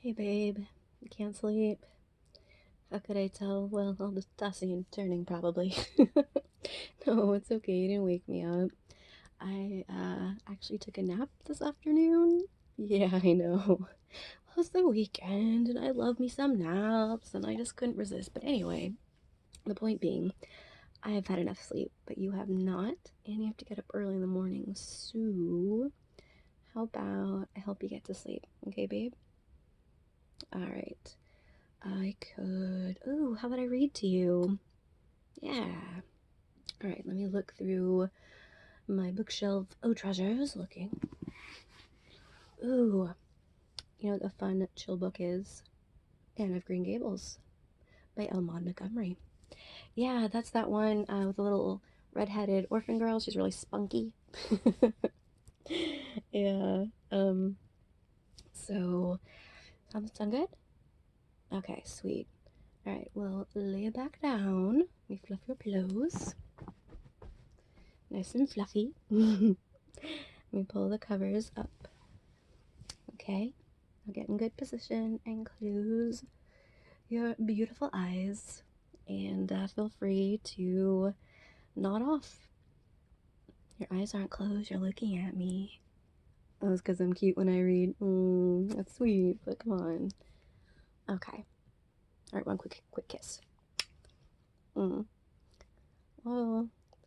Hey babe, you can't sleep. How could I tell? Well, I'll just tossing and turning probably. No, it's okay. You didn't wake me up. I actually took a nap this afternoon. Yeah, I know. Well, it's the weekend and I love me some naps and I just couldn't resist. But anyway, the point being, I have had enough sleep, but you have not, and you have to get up early in the morning. So, how about I help you get to sleep? Okay, babe? All right. I could. Ooh, how about I read to you? Yeah. All right, let me look through my bookshelf. Oh, treasures. Looking. Ooh, you know what a fun, chill book is? Anne of Green Gables by Elmond Montgomery. Yeah, that's that one with the little redheaded orphan girl. She's really spunky. Yeah. So, sound good? Okay, sweet. All right, well, lay it back down. Let me fluff your pillows. Nice and fluffy. Let me pull the covers up. Okay, now get in good position and close your beautiful eyes. And feel free to nod off. Your eyes aren't closed, you're looking at me. Oh, it's because I'm cute when I read. That's sweet, but come on. Okay. Alright, one quick kiss. Oh,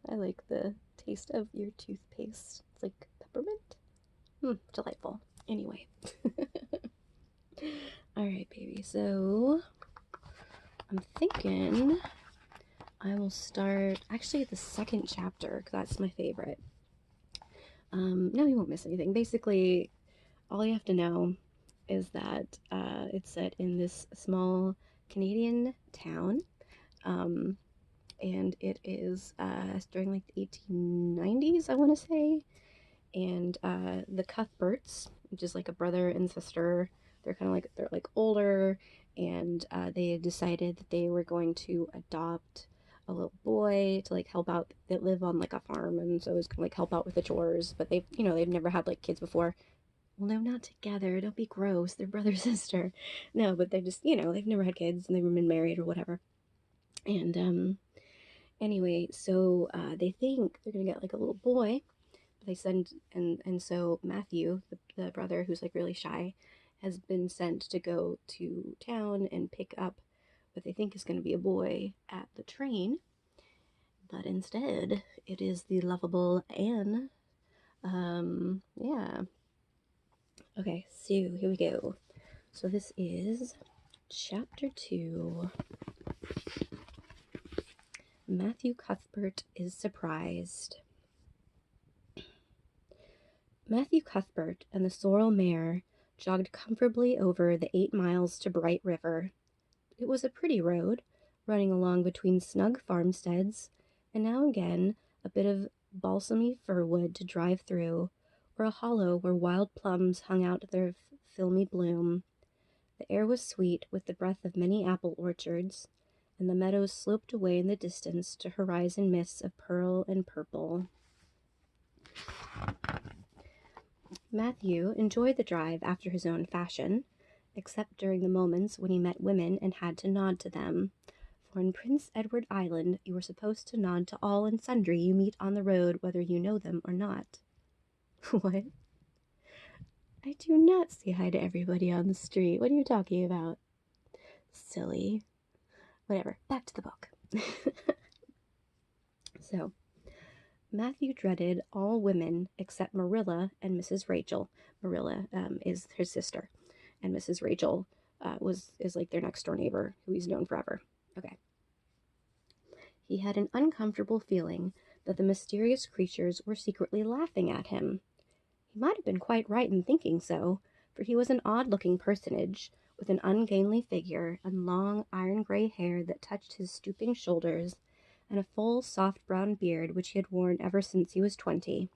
I like the taste of your toothpaste. It's like peppermint. Delightful. Anyway. Alright, baby. So, I'm thinking I will start actually the second chapter because that's my favorite. No, you won't miss anything. Basically, all you have to know is that it's set in this small Canadian town. Um, and it is during like the 1890s, I want to say. And the Cuthberts, which is like a brother and sister, they're like older, and they decided that they were going to adopt a little boy to like help out. They live on like a farm, and so it's gonna like help out with the chores. But they've never had like kids before. Well, no, not together. Don't be gross. They're brother sister. No, but they're just they've never had kids and they've never been married or whatever. And anyway, so they think they're gonna get like a little boy. They send and so Matthew, the brother who's like really shy, has been sent to go to town and pick up what they think is going to be a boy at the train, but instead it is the lovable Anne. Yeah. Okay, so here we go. So this is chapter 2. Matthew Cuthbert is surprised. Matthew Cuthbert and the sorrel mare jogged comfortably over the 8 miles to Bright River. It was a pretty road, running along between snug farmsteads, and now and again a bit of balsamy firwood to drive through, or a hollow where wild plums hung out their filmy bloom. The air was sweet with the breath of many apple orchards, and the meadows sloped away in the distance to horizon mists of pearl and purple. Matthew enjoyed the drive after his own fashion, except during the moments when he met women and had to nod to them. For in Prince Edward Island you were supposed to nod to all and sundry you meet on the road, whether you know them or not. What? I do not say hi to everybody on the street. What are you talking about? Silly. Whatever. Back to the book. So, Matthew dreaded all women except Marilla and Mrs. Rachel. Marilla is his sister, and Mrs. Rachel is like their next door neighbor who he's known forever. Okay. He had an uncomfortable feeling that the mysterious creatures were secretly laughing at him. He might have been quite right in thinking so, for he was an odd-looking personage, with an ungainly figure and long iron-gray hair that touched his stooping shoulders, and a full, soft brown beard which he had worn ever since he was 20.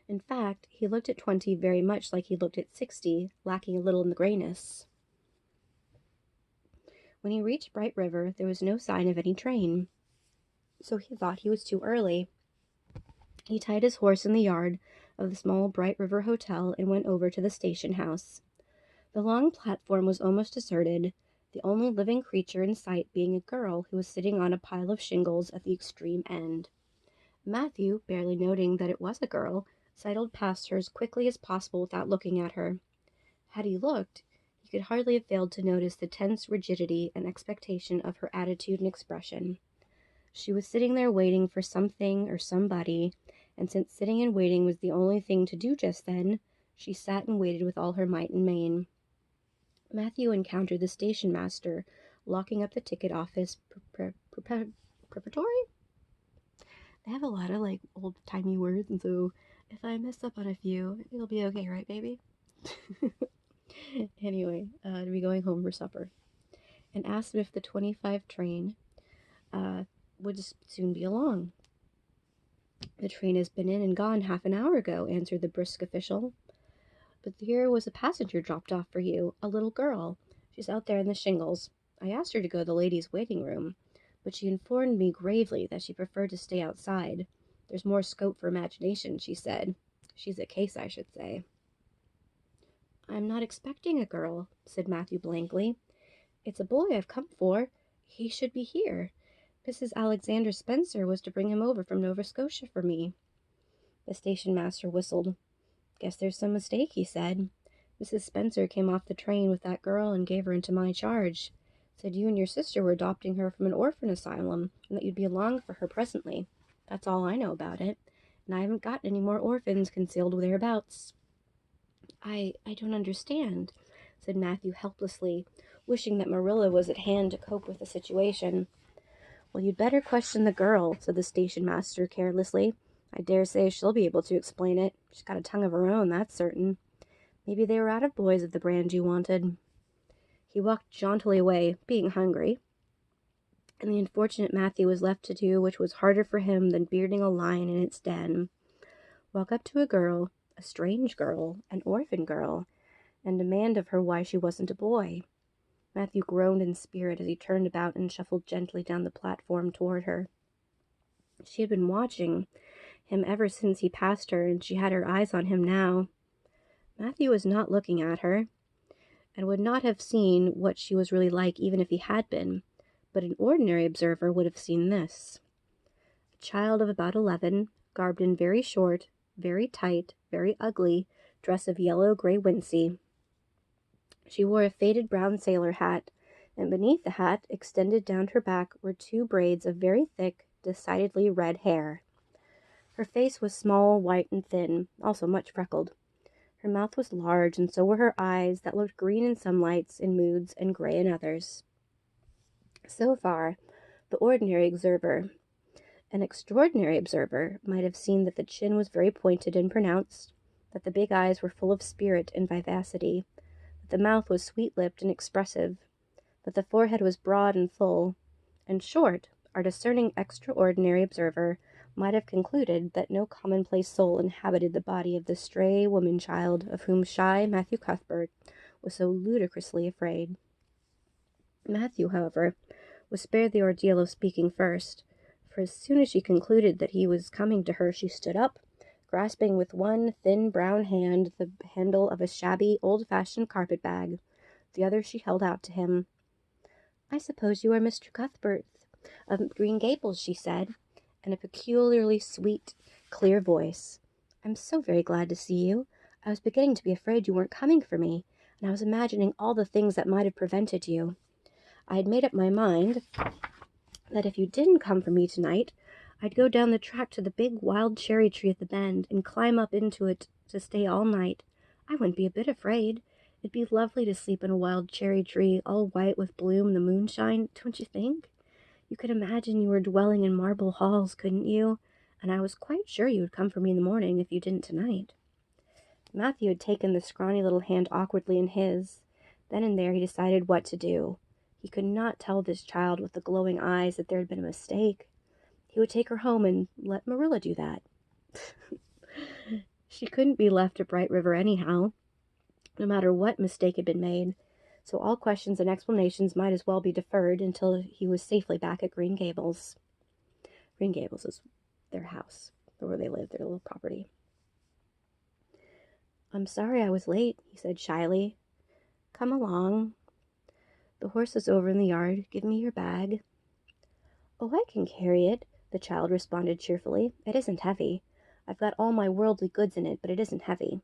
In fact, he looked at 20 very much like he looked at 60, lacking a little in the grayness. When he reached Bright River, there was no sign of any train, so he thought he was too early. He tied his horse in the yard of the small Bright River Hotel and went over to the station house. The long platform was almost deserted, the only living creature in sight being a girl who was sitting on a pile of shingles at the extreme end. Matthew, barely noting that it was a girl, sidled past her as quickly as possible without looking at her. Had he looked, he could hardly have failed to notice the tense rigidity and expectation of her attitude and expression. She was sitting there waiting for something or somebody, and since sitting and waiting was the only thing to do just then, she sat and waited with all her might and main. Matthew encountered the station master, locking up the ticket office preparatory? They have a lot of, like, old-timey words, and so if I mess up on a few, it'll be okay, right, baby? Anyway, to be going home for supper, and asked him if the 25 train would soon be along. The train has been in and gone half an hour ago, answered the brisk official. But here was a passenger dropped off for you, a little girl. She's out there in the shingles. I asked her to go to the ladies' waiting room, but she informed me gravely that she preferred to stay outside. There's more scope for imagination, she said. She's a case, I should say. I'm not expecting a girl, said Matthew blankly. It's a boy I've come for. He should be here. Mrs. Alexander Spencer was to bring him over from Nova Scotia for me. The station master whistled. Guess there's some mistake, he said. Mrs. Spencer came off the train with that girl and gave her into my charge. Said you and your sister were adopting her from an orphan asylum and that you'd be along for her presently. That's all I know about it, and I haven't got any more orphans concealed thereabouts. I don't understand, said Matthew helplessly, wishing that Marilla was at hand to cope with the situation. Well, you'd better question the girl, said the station master carelessly. I dare say she'll be able to explain it. She's got a tongue of her own, that's certain. Maybe they were out of boys of the brand you wanted. He walked jauntily away, being hungry, and the unfortunate Matthew was left to do which was harder for him than bearding a lion in its den. Walk up to a girl, a strange girl, an orphan girl, and demand of her why she wasn't a boy. Matthew groaned in spirit as he turned about and shuffled gently down the platform toward her. She had been watching him ever since he passed her, and she had her eyes on him now. Matthew was not looking at her, and would not have seen what she was really like even if he had been, but an ordinary observer would have seen this. A child of about 11, garbed in very short, very tight, very ugly dress of yellow-gray wincey. She wore a faded brown sailor hat, and beneath the hat, extended down her back, were 2 braids of very thick, decidedly red hair. Her face was small, white, and thin, also much freckled. Her mouth was large, and so were her eyes, that looked green in some lights, in moods, and gray in others. So far, the ordinary observer. An extraordinary observer might have seen that the chin was very pointed and pronounced, that the big eyes were full of spirit and vivacity, that the mouth was sweet-lipped and expressive, that the forehead was broad and full. In short, our discerning extraordinary observer might have concluded that no commonplace soul inhabited the body of the stray woman-child of whom shy Matthew Cuthbert was so ludicrously afraid. Matthew, however, was spared the ordeal of speaking first, for as soon as she concluded that he was coming to her, she stood up, grasping with one thin brown hand the handle of a shabby, old-fashioned carpet-bag. The other she held out to him. I suppose you are Mr. Cuthbert of Green Gables, she said, in a peculiarly sweet, clear voice. I'm so very glad to see you. I was beginning to be afraid you weren't coming for me, and I was imagining all the things that might have prevented you. I had made up my mind that if you didn't come for me tonight, I'd go down the track to the big wild cherry tree at the bend and climb up into it to stay all night. I wouldn't be a bit afraid. It'd be lovely to sleep in a wild cherry tree, all white with bloom in the moonshine, don't you think? You could imagine you were dwelling in marble halls, couldn't you? And I was quite sure you would come for me in the morning if you didn't tonight. Matthew had taken the scrawny little hand awkwardly in his. Then and there he decided what to do. He could not tell this child with the glowing eyes that there had been a mistake. He would take her home and let Marilla do that. She couldn't be left at Bright River anyhow, no matter what mistake had been made, so all questions and explanations might as well be deferred until he was safely back at Green Gables. Green Gables is their house, or where they live, their little property. I'm sorry I was late, he said shyly. Come along. The horse was over in the yard. Give me your bag. Oh, I can carry it, the child responded cheerfully. It isn't heavy. I've got all my worldly goods in it, but it isn't heavy.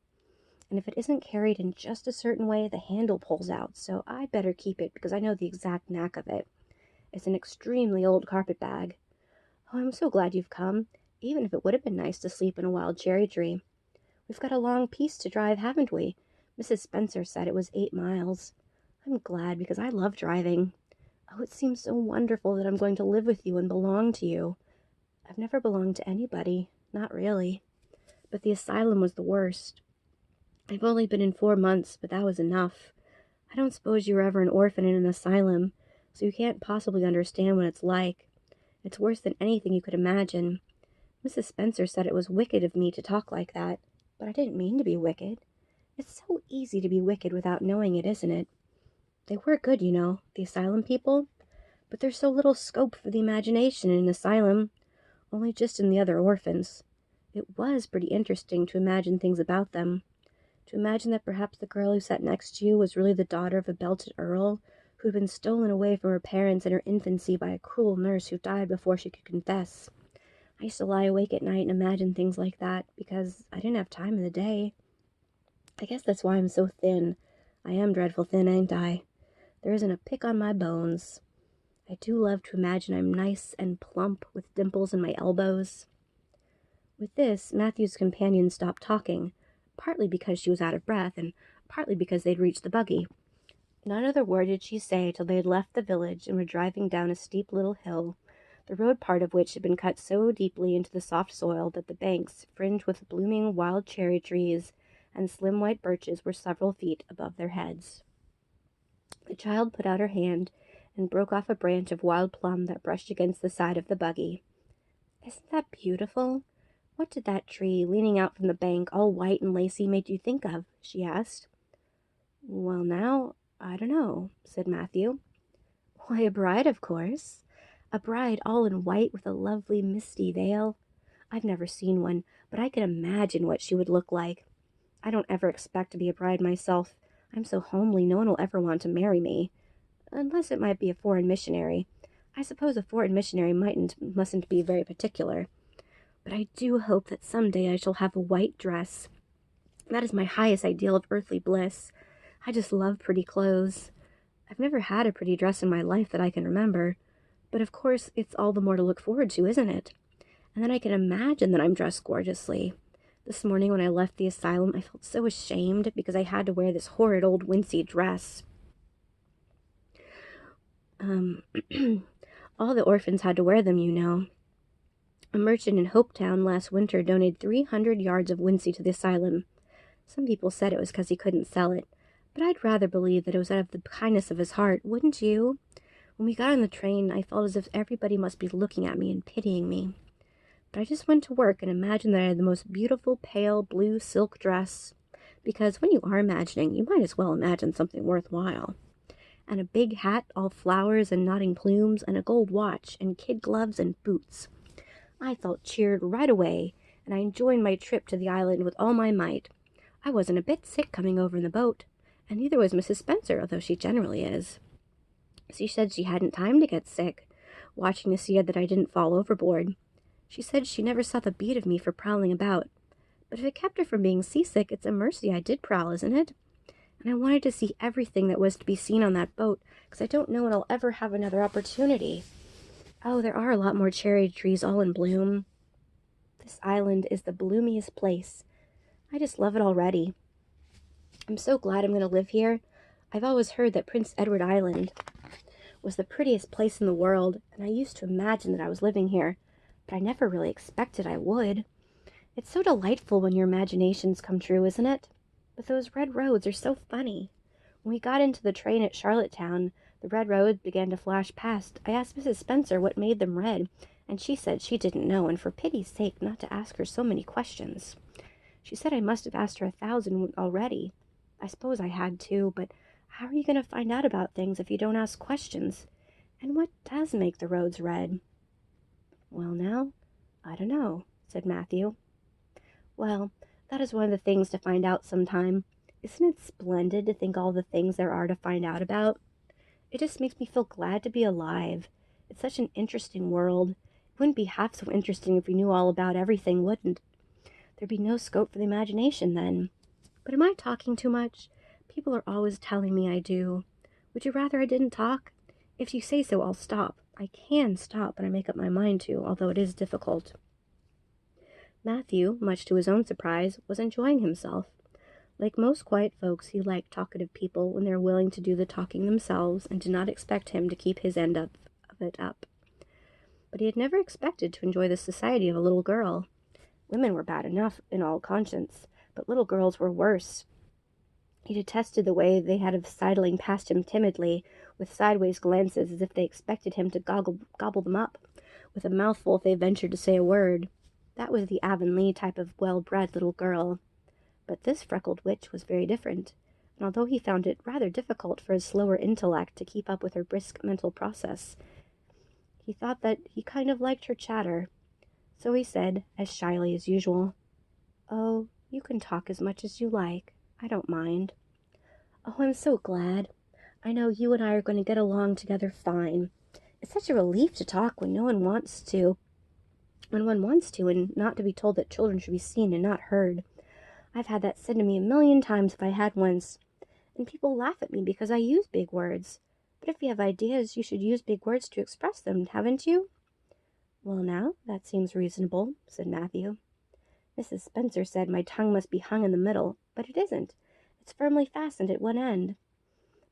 And if it isn't carried in just a certain way, the handle pulls out, so I'd better keep it because I know the exact knack of it. It's an extremely old carpet bag. Oh, I'm so glad you've come, even if it would have been nice to sleep in a wild cherry tree. We've got a long piece to drive, haven't we? Mrs. Spencer said it was 8 miles. I'm glad because I love driving. Oh, it seems so wonderful that I'm going to live with you and belong to you. I've never belonged to anybody, not really. But the asylum was the worst. I've only been in 4 months, but that was enough. I don't suppose you were ever an orphan in an asylum, so you can't possibly understand what it's like. It's worse than anything you could imagine. Mrs. Spencer said it was wicked of me to talk like that, but I didn't mean to be wicked. It's so easy to be wicked without knowing it, isn't it? They were good, you know, the asylum people, but there's so little scope for the imagination in an asylum, only just in the other orphans. It was pretty interesting to imagine things about them. To imagine that perhaps the girl who sat next to you was really the daughter of a belted earl who had been stolen away from her parents in her infancy by a cruel nurse who died before she could confess. I used to lie awake at night and imagine things like that because I didn't have time in the day. I guess that's why I'm so thin. I am dreadful thin, ain't I? There isn't a pick on my bones. I do love to imagine I'm nice and plump with dimples in my elbows. With this, Matthew's companion stopped talking, partly because she was out of breath and partly because they'd reached the buggy. Not another word did she say till they had left the village and were driving down a steep little hill, the road part of which had been cut so deeply into the soft soil that the banks, fringed with blooming wild cherry trees and slim white birches, were several feet above their heads. The child put out her hand and broke off a branch of wild plum that brushed against the side of the buggy. Isn't that beautiful? What did that tree, leaning out from the bank, all white and lacy, make you think of? She asked. Well, now, I don't know, said Matthew. Why, a bride, of course. A bride all in white with a lovely misty veil. I've never seen one, but I can imagine what she would look like. I don't ever expect to be a bride myself. I'm so homely no one will ever want to marry me. Unless it might be a foreign missionary. I suppose a foreign missionary mustn't be very particular. But I do hope that someday I shall have a white dress. That is my highest ideal of earthly bliss. I just love pretty clothes. I've never had a pretty dress in my life that I can remember. But of course, it's all the more to look forward to, isn't it? And then I can imagine that I'm dressed gorgeously. This morning when I left the asylum, I felt so ashamed because I had to wear this horrid old wincey dress. All the orphans had to wear them, you know. A merchant in Hopetown last winter donated 300 yards of wincey to the asylum. Some people said it was because he couldn't sell it, but I'd rather believe that it was out of the kindness of his heart, wouldn't you? When we got on the train, I felt as if everybody must be looking at me and pitying me. But I just went to work and imagined that I had the most beautiful pale blue silk dress, because when you are imagining, you might as well imagine something worthwhile. And a big hat, all flowers and nodding plumes, and a gold watch, and kid gloves and boots. I felt cheered right away, and I enjoyed my trip to the island with all my might. I wasn't a bit sick coming over in the boat, and neither was Mrs. Spencer, although she generally is. She said she hadn't time to get sick, watching to see that I didn't fall overboard. She said she never saw the beat of me for prowling about, but if it kept her from being seasick, it's a mercy I did prowl, isn't it? And I wanted to see everything that was to be seen on that boat, because I don't know when I'll ever have another opportunity. Oh, there are a lot more cherry trees all in bloom. This island is the bloomiest place. I just love it already. I'm so glad I'm going to live here. I've always heard that Prince Edward Island was the prettiest place in the world, and I used to imagine that I was living here, but I never really expected I would. It's so delightful when your imaginations come true, isn't it? But those red roads are so funny. When we got into the train at Charlottetown, the red roads began to flash past. I asked Mrs. Spencer what made them red, and she said she didn't know, and for pity's sake not to ask her so many questions. She said I must have asked her 1,000 already. I suppose I had too, but how are you going to find out about things if you don't ask questions? And what does make the roads red? Well, now, I don't know, said Matthew. Well, that is one of the things to find out sometime. Isn't it splendid to think all the things there are to find out about? It just makes me feel glad to be alive. It's such an interesting world. It wouldn't be half so interesting if we knew all about everything, wouldn't? There'd be no scope for the imagination then. But am I talking too much? People are always telling me I do. Would you rather I didn't talk? If you say so, I'll stop. I can stop when I make up my mind to, although it is difficult. Matthew, much to his own surprise, was enjoying himself. Like most quiet folks, he liked talkative people when they were willing to do the talking themselves and did not expect him to keep his end of it up. But he had never expected to enjoy the society of a little girl. Women were bad enough in all conscience, but little girls were worse. He detested the way they had of sidling past him timidly, with sideways glances as if they expected him to gobble them up, with a mouthful if they ventured to say a word. That was the Avonlea type of well-bred little girl. But this freckled witch was very different, and although he found it rather difficult for his slower intellect to keep up with her brisk mental process, he thought that he kind of liked her chatter. So he said, as shyly as usual, "Oh, you can talk as much as you like. I don't mind." "Oh, I'm so glad. I know you and I are going to get along together fine. It's such a relief to talk when no one wants to, when one wants to, and not to be told that children should be seen and not heard. I've had that said to me a million times if I had once, and people laugh at me because I use big words. But if you have ideas, you should use big words to express them, haven't you?" "Well, now, that seems reasonable," said Matthew. "Mrs. Spencer said my tongue must be hung in the middle, but it isn't. It's firmly fastened at one end.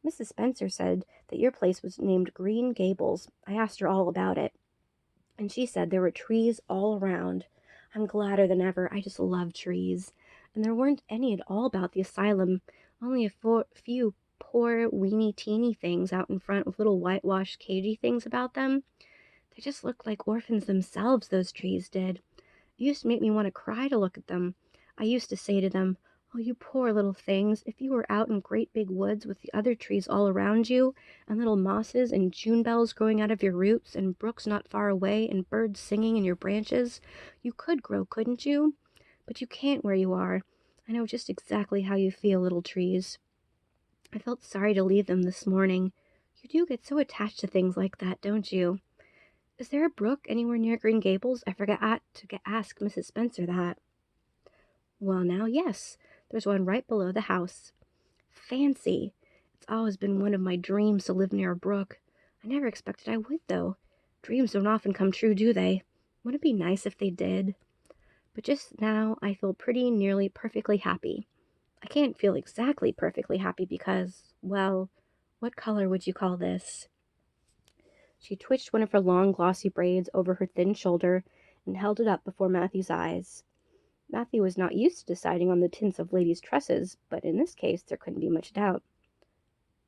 Mrs. Spencer said that your place was named Green Gables. I asked her all about it, and she said there were trees all around. I'm gladder than ever. I just love trees. And there weren't any at all about the asylum, only a few poor, weeny, teeny things out in front with little whitewashed, cagey things about them. They just looked like orphans themselves, those trees did. It used to make me want to cry to look at them. I used to say to them, 'Oh, you poor little things, if you were out in great big woods with the other trees all around you, and little mosses and June bells growing out of your roots, and brooks not far away, and birds singing in your branches, you could grow, couldn't you? But you can't where you are. I know just exactly how you feel, little trees.' I felt sorry to leave them this morning. You do get so attached to things like that, don't you? Is there a brook anywhere near Green Gables? I forgot to ask Mrs. Spencer that." "Well, now, yes. There's one right below the house." "Fancy! It's always been one of my dreams to live near a brook. I never expected I would, though. Dreams don't often come true, do they? Wouldn't it be nice if they did? But just now I feel pretty nearly perfectly happy. I can't feel exactly perfectly happy because, well, what color would you call this?" She twitched one of her long, glossy braids over her thin shoulder and held it up before Matthew's eyes. Matthew was not used to deciding on the tints of ladies' tresses, but in this case there couldn't be much doubt.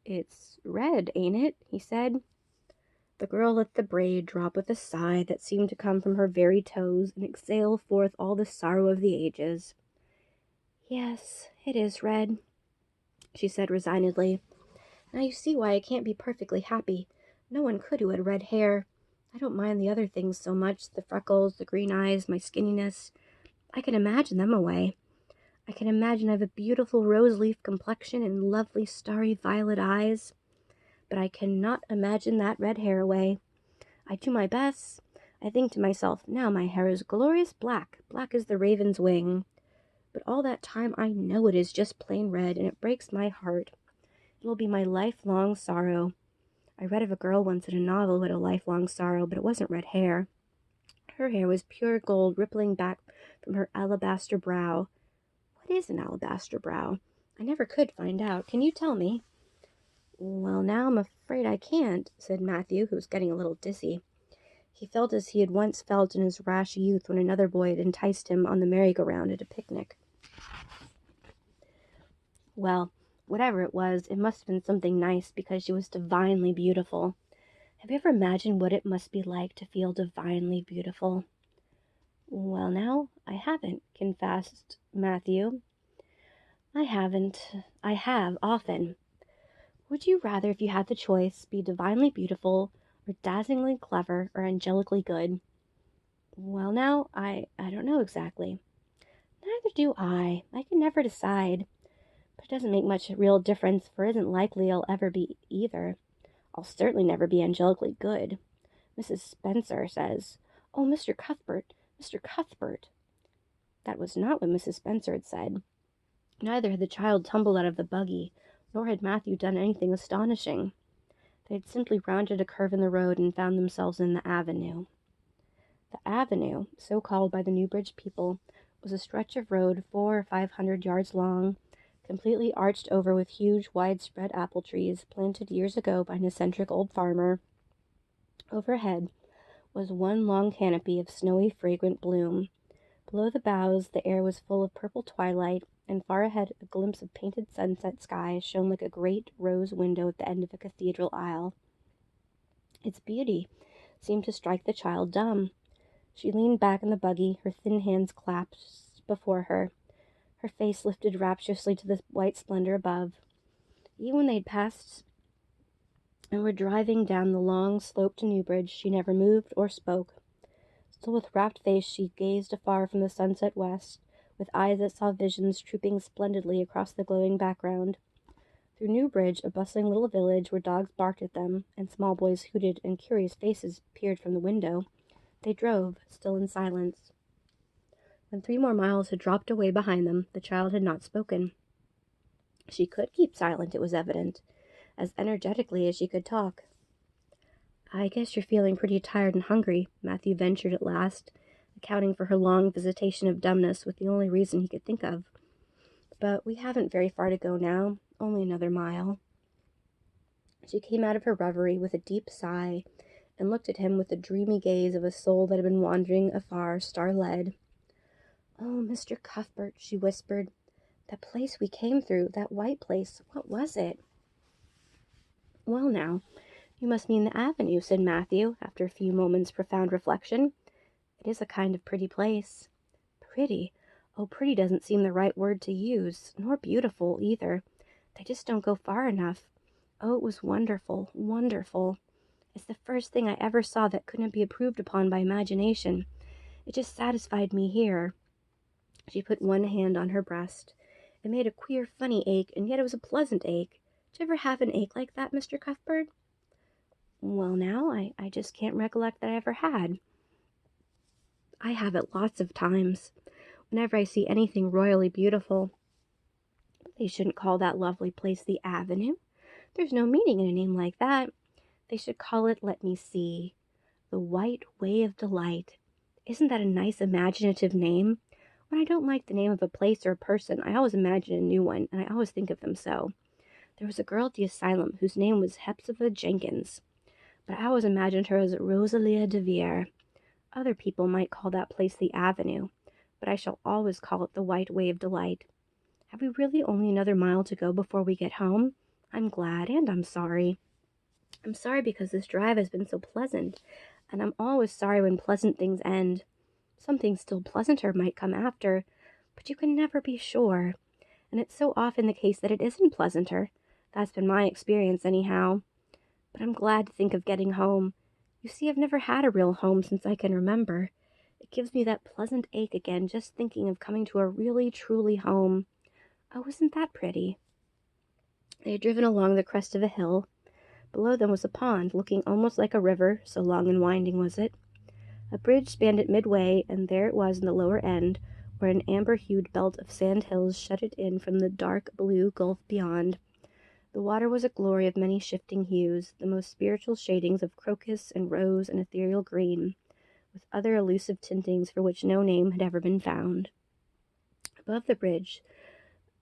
"It's red, ain't it?" he said. The girl let the braid drop with a sigh that seemed to come from her very toes and exhale forth all the sorrow of the ages. "Yes, it is red," she said resignedly. "Now you see why I can't be perfectly happy. No one could who had red hair. I don't mind the other things so much, the freckles, the green eyes, my skinniness. I can imagine them away. I can imagine I have a beautiful rose-leaf complexion and lovely starry violet eyes. But I cannot imagine that red hair away. I do my best. I think to myself, now my hair is glorious black, black as the raven's wing. But all that time I know it is just plain red, and it breaks my heart. It will be my lifelong sorrow. I read of a girl once in a novel who had a lifelong sorrow, but it wasn't red hair. Her hair was pure gold rippling back from her alabaster brow. What is an alabaster brow? I never could find out. Can you tell me?" "Well, now I'm afraid I can't," said Matthew, who was getting a little dizzy. He felt as he had once felt in his rash youth when another boy had enticed him on the merry-go-round at a picnic. Well, whatever it was, it must have been something nice because she was divinely beautiful. Have you ever imagined what it must be like to feel divinely beautiful? "Well, now, I haven't," confessed Matthew. "I haven't. I have, often. Would you rather, if you had the choice, be divinely beautiful, or dazzlingly clever, or angelically good?" "Well, now, I don't know exactly." "Neither do I. I can never decide. But it doesn't make much real difference, for it isn't likely I'll ever be either. I'll certainly never be angelically good. Mrs. Spencer says, "Oh, Mr. Cuthbert, Mr. Cuthbert." That was not what Mrs. Spencer had said. Neither had the child tumbled out of the buggy, nor had Matthew done anything astonishing. They had simply rounded a curve in the road and found themselves in the avenue. The avenue, so called by the Newbridge people, was a stretch of road 400 or 500 yards long, completely arched over with huge, widespread apple trees planted years ago by an eccentric old farmer. Overhead was one long canopy of snowy, fragrant bloom. Below the boughs, the air was full of purple twilight, and far ahead a glimpse of painted sunset sky shone like a great rose window at the end of a cathedral aisle. Its beauty seemed to strike the child dumb. She leaned back in the buggy, her thin hands clasped before her, her face lifted rapturously to the white splendor above. Even when they had passed and were driving down the long slope to Newbridge, she never moved or spoke. Still with rapt face she gazed afar from the sunset west, with eyes that saw visions trooping splendidly across the glowing background. Through Newbridge, a bustling little village where dogs barked at them, and small boys hooted, and curious faces peered from the window, they drove, still in silence. When 3 more miles had dropped away behind them, the child had not spoken. She could keep silent, it was evident, as energetically as she could talk. "I guess you're feeling pretty tired and hungry," Matthew ventured at last, accounting for her long visitation of dumbness with the only reason he could think of. "But we haven't very far to go now, only another mile." She came out of her reverie with a deep sigh, and looked at him with the dreamy gaze of a soul that had been wandering afar, star-led. "Oh, Mr. Cuthbert," she whispered, "that place we came through, that white place, what was it?" "Well now, you must mean the avenue," said Matthew, after a few moments' profound reflection. "It is a kind of pretty place." "Pretty? Oh, pretty doesn't seem the right word to use, nor beautiful either. They just don't go far enough. Oh, it was wonderful, wonderful. It's the first thing I ever saw that couldn't be improved upon by imagination. It just satisfied me here." She put one hand on her breast. It made a queer, funny ache, and yet it was a pleasant ache. Did you ever have an ache like that, Mr. Cuthbert? "Well, now, I just can't recollect that I ever had." "I have it lots of times, whenever I see anything royally beautiful." "They shouldn't call that lovely place the Avenue. There's no meaning in a name like that. They should call it, let me see, the White Way of Delight. Isn't that a nice imaginative name? When I don't like the name of a place or a person, I always imagine a new one, and I always think of them so. There was a girl at the asylum whose name was Hepzibah Jenkins, but I always imagined her as Rosalia de Vere. Other people might call that place the Avenue, but I shall always call it the White Way of Delight. Have we really only another mile to go before we get home? I'm glad, and I'm sorry. I'm sorry because this drive has been so pleasant, and I'm always sorry when pleasant things end. Something still pleasanter might come after, but you can never be sure, and it's so often the case that it isn't pleasanter. That's been my experience anyhow. But I'm glad to think of getting home. You see, I've never had a real home since I can remember. It gives me that pleasant ache again just thinking of coming to a really, truly home. Oh, isn't that pretty?" They had driven along the crest of a hill. Below them was a pond, looking almost like a river, so long and winding was it. A bridge spanned it midway, and there it was in the lower end, where an amber-hued belt of sand hills shut it in from the dark blue gulf beyond. The water was a glory of many shifting hues, the most spiritual shadings of crocus and rose and ethereal green, with other elusive tintings for which no name had ever been found. Above the bridge,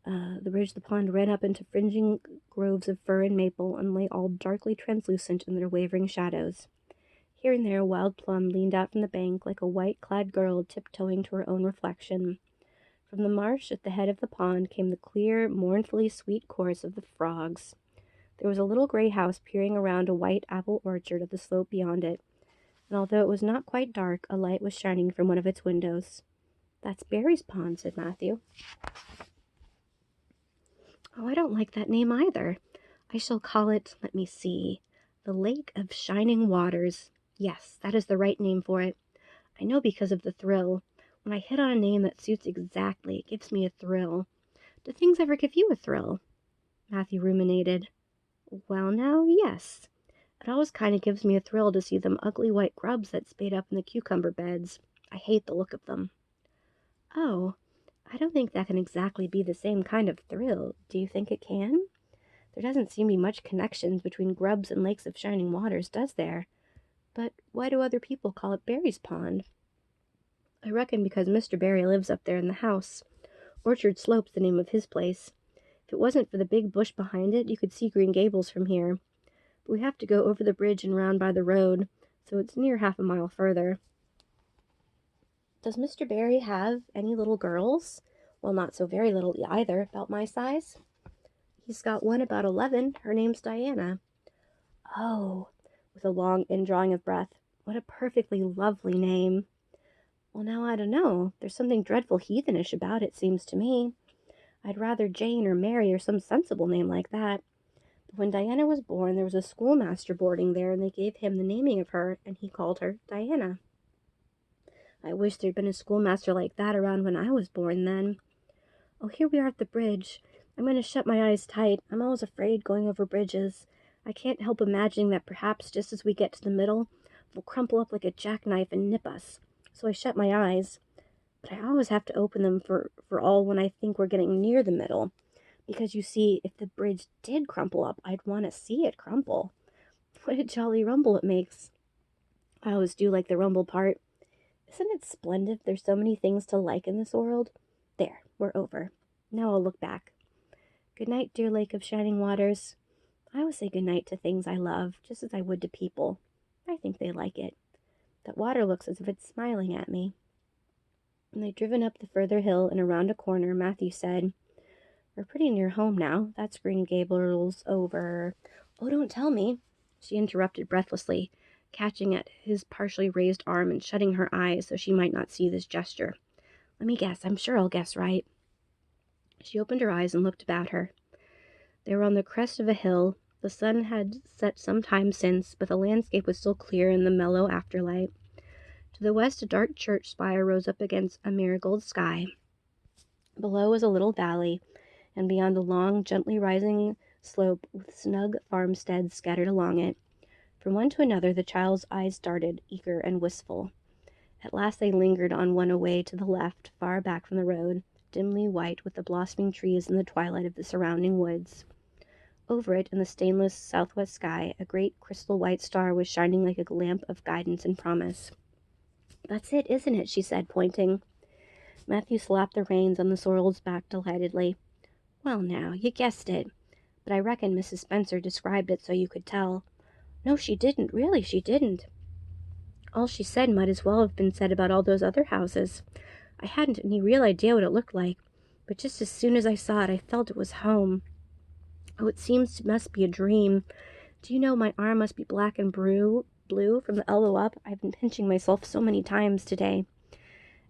the pond ran up into fringing groves of fir and maple, and lay all darkly translucent in their wavering shadows. Here and there a wild plum leaned out from the bank like a white-clad girl tiptoeing to her own reflection. From the marsh at the head of the pond came the clear, mournfully sweet chorus of the frogs. There was a little gray house peering around a white apple orchard at the slope beyond it, and although it was not quite dark, a light was shining from one of its windows. "That's Barry's pond," said Matthew. "Oh, I don't like that name either. I shall call it, let me see, the Lake of Shining Waters. Yes, that is the right name for it. I know because of the thrill. When I hit on a name that suits exactly, it gives me a thrill. Do things ever give you a thrill? Matthew ruminated. Well now, yes. It always kind of gives me a thrill to see them ugly white grubs that spade up in the cucumber beds. I hate the look of them. Oh, I don't think that can exactly be the same kind of thrill. Do you think it can? There doesn't seem to be much connection between grubs and lakes of shining waters, does there? But why do other people call it Barry's Pond? I reckon because Mr. Barry lives up there in the house. Orchard Slope's the name of his place. If it wasn't for the big bush behind it, you could see Green Gables from here. But we have to go over the bridge and round by the road, so it's near half a mile further. Does Mr. Barry have any little girls? Well, not so very little either, about my size. He's got one about 11. Her name's Diana. Oh, with a long indrawing of breath. What a perfectly lovely name. Well, now I don't know. There's something dreadful heathenish about it, seems to me. I'd rather Jane or Mary or some sensible name like that. But when Diana was born, there was a schoolmaster boarding there, and they gave him the naming of her, and he called her Diana. I wish there'd been a schoolmaster like that around when I was born then. Oh, here we are at the bridge. I'm going to shut my eyes tight. I'm always afraid going over bridges. I can't help imagining that perhaps just as we get to the middle, it'll crumple up like a jackknife and nip us. So I shut my eyes. But I always have to open them for all when I think we're getting near the middle. Because you see, if the bridge did crumple up, I'd want to see it crumple. What a jolly rumble it makes. I always do like the rumble part. Isn't it splendid there's so many things to like in this world? There, we're over. Now I'll look back. Good night, dear lake of shining waters. I always say good night to things I love, just as I would to people. I think they like it. That water looks as if it's smiling at me. When they'd driven up the further hill and around a corner, Matthew said, We're pretty near home now. That's Green Gables over. Oh, don't tell me, she interrupted breathlessly, catching at his partially raised arm and shutting her eyes so she might not see this gesture. Let me guess. I'm sure I'll guess right. She opened her eyes and looked about her. They were on the crest of a hill. The sun had set some time since, but the landscape was still clear in the mellow afterlight. To the west, a dark church spire rose up against a marigold sky. Below was a little valley, and beyond the long, gently rising slope with snug farmsteads scattered along it. From one to another the child's eyes darted, eager and wistful. At last they lingered on one away to the left, far back from the road, dimly white with the blossoming trees and the twilight of the surrounding woods. Over it, in the stainless southwest sky, a great crystal-white star was shining like a lamp of guidance and promise. That's it, isn't it? She said, pointing. Matthew slapped the reins on the sorrel's back delightedly. Well now, you guessed it. But I reckon Mrs. Spencer described it so you could tell. No, she didn't. Really, she didn't. All she said might as well have been said about all those other houses. I hadn't any real idea what it looked like, but just as soon as I saw it, I felt it was home. Oh, it must be a dream. Do you know my arm must be black and blue from the elbow up? I've been pinching myself so many times today.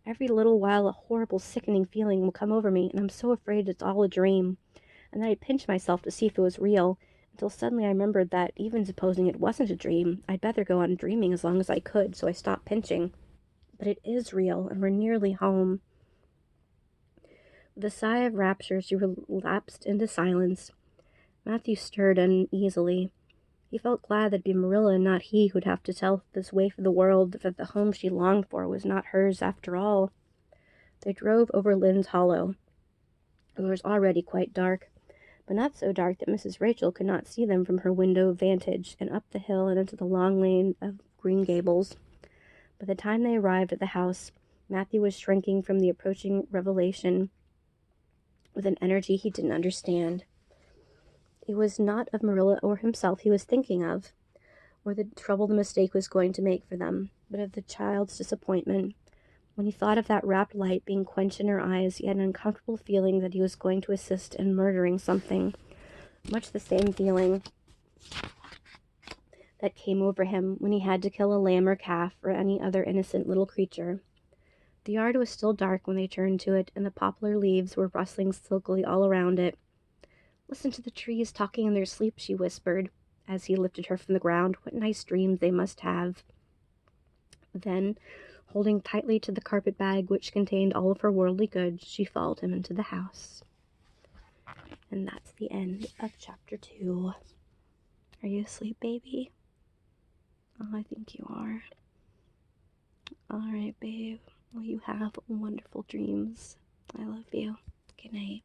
Every little while a horrible, sickening feeling will come over me, and I'm so afraid it's all a dream. And then I'd pinch myself to see if it was real, until suddenly I remembered that, even supposing it wasn't a dream, I'd better go on dreaming as long as I could, so I stopped pinching. But it is real, and we're nearly home. With a sigh of rapture, she relapsed into silence. Matthew stirred uneasily. He felt glad that it'd be Marilla and not he who'd have to tell this waif of the world that the home she longed for was not hers after all. They drove over Lynn's Hollow. It was already quite dark, but not so dark that Mrs. Rachel could not see them from her window of vantage, and up the hill and into the long lane of Green Gables. By the time they arrived at the house, Matthew was shrinking from the approaching revelation with an energy he didn't understand. It was not of Marilla or himself he was thinking of, or the trouble the mistake was going to make for them, but of the child's disappointment. When he thought of that rapt light being quenched in her eyes, he had an uncomfortable feeling that he was going to assist in murdering something, much the same feeling that came over him when he had to kill a lamb or calf or any other innocent little creature. The yard was still dark when they turned to it, and the poplar leaves were rustling silkily all around it. Listen to the trees talking in their sleep, she whispered, as he lifted her from the ground. What nice dreams they must have. Then, holding tightly to the carpet bag which contained all of her worldly goods, she followed him into the house. And that's the end of chapter 2. Are you asleep, baby? Oh, I think you are. Alright, babe. Well, you have wonderful dreams. I love you. Good night.